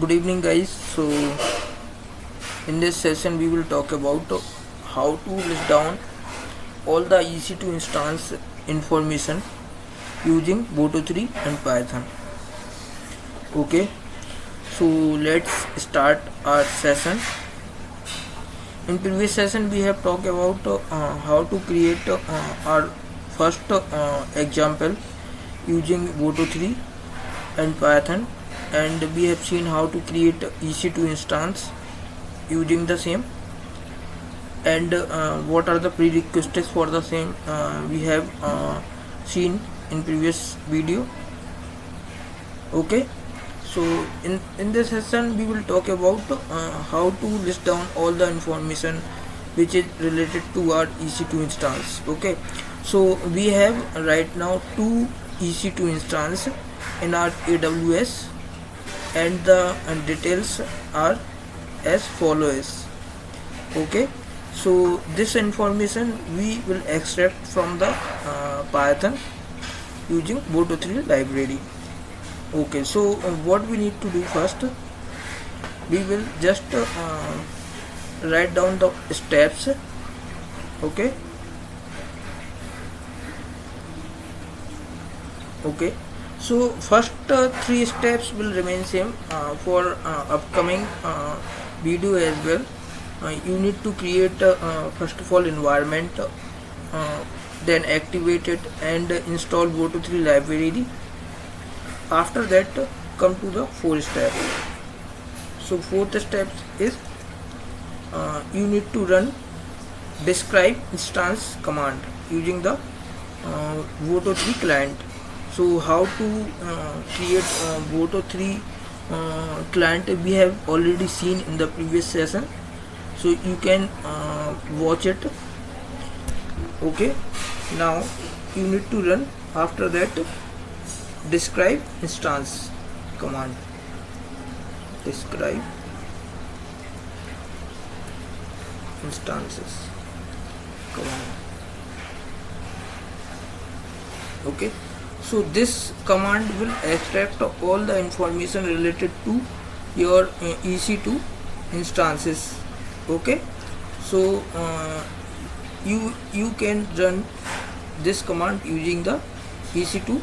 Good evening, guys. So, in this session, we will talk about how to list down all the EC2 instance information using Boto 3 and Python. Okay, so let's start our session. In previous session, we have talked about how to create our first example using Boto 3 and Python, and we have seen how to create EC2 instance using the same, and what are the prerequisites for the same we have seen in previous video. Okay, so in this session we will talk about how to list down all the information which is related to our EC2 instance. Okay, so we have right now two EC2 instance in our AWS, and the details are as follows. Okay, so this information we will extract from the Python using Boto 3 library. Okay, so what we need to do first, we will just write down the steps. Okay, so first three steps will remain same for upcoming video as well. You need to create first of all environment, then activate it and install Boto 3 library. After that, come to the fourth step. So fourth step is you need to run describe instance command using the Boto 3 client. So how to create Boto 3 client we have already seen in the previous session, so you can watch it. Okay, now you need to run after that describe instance command. Describe instances command. Okay, so this command will extract all the information related to your EC2 instances. Okay, so you can run this command using the EC2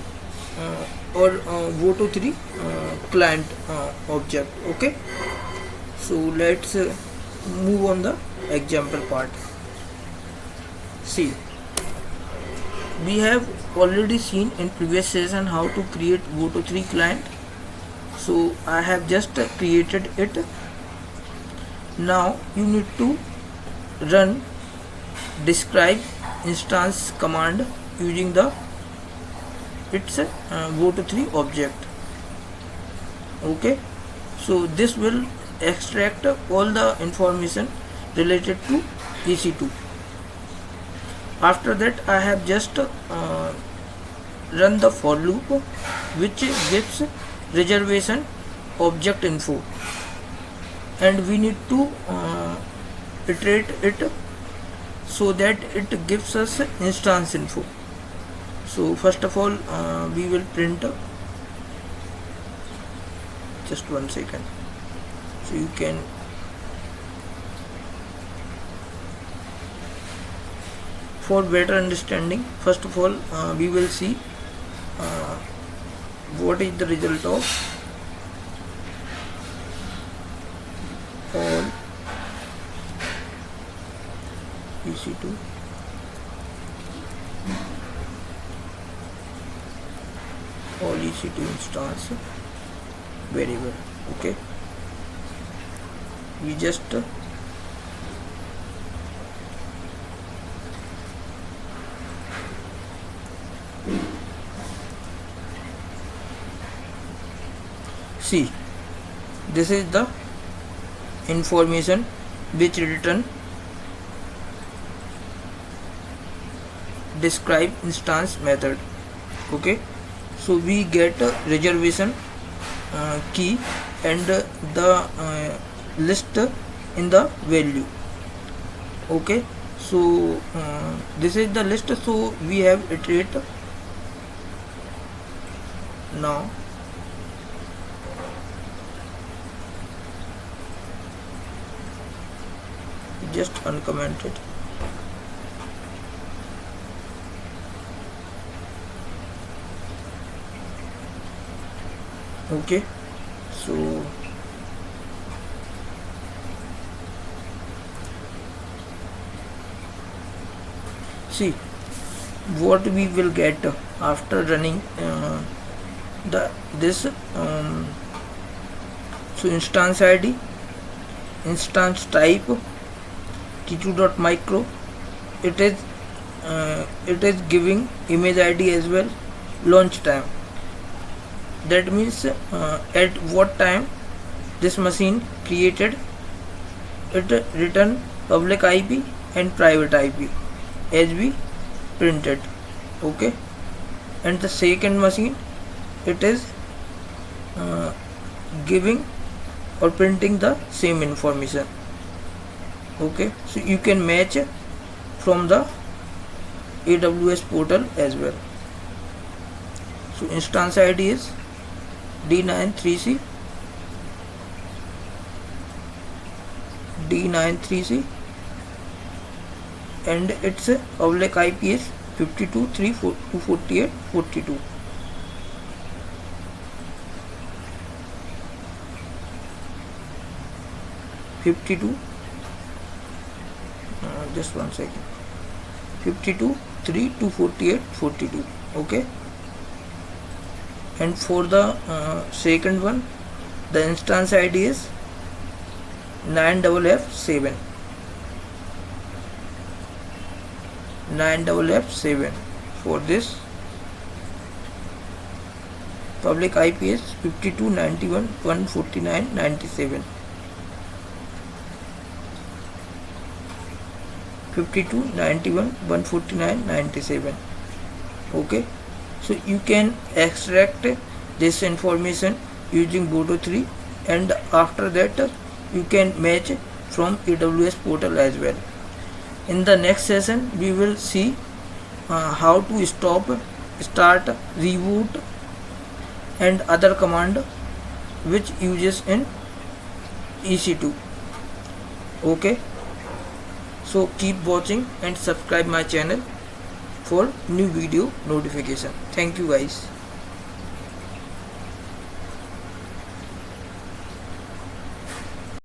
or Boto 3 client object. Okay, so let's move on the example part. See, we have already seen in previous session how to create Boto 3 client, so I have just created it. Now you need to run describe instance command using the its Boto 3 object. Okay, so this will extract all the information related to EC2. After that, I have just run the for loop which gives reservation object info, and we need to iterate it so that it gives us instance info. So first of all we will print, just 1 second, so you can for better understanding. First of all we will see what is the result of all EC2 all EC2 instance variable. Okay, we just see, this is the information which return describe instance method. Okay, so we get a reservation key and the list in the value. Okay, so this is the list, so we have iterate now just uncommented. Okay, so see what we will get after running this so instance id, instance type, t2.micro. It is giving image id as well, launch time. That means at what time this machine created. It return public IP and private IP as we printed. Okay, and the second machine, it is giving or printing the same information. Okay, so you can match from the AWS portal as well. So instance ID is D93C, and its public IP is 52.3.248.42. Just one second. 52.3.248.42. Okay, and for the second one, the instance ID is 9FF7. For this, public IP is 52.91.149.97. 52.91.149.97. Okay, so you can extract this information using Boto 3, and after that you can match from AWS portal as well. In the next session we will see how to stop, start, reboot and other command which uses in EC2. Okay, so keep watching and subscribe my channel for new video notification. Thank you guys.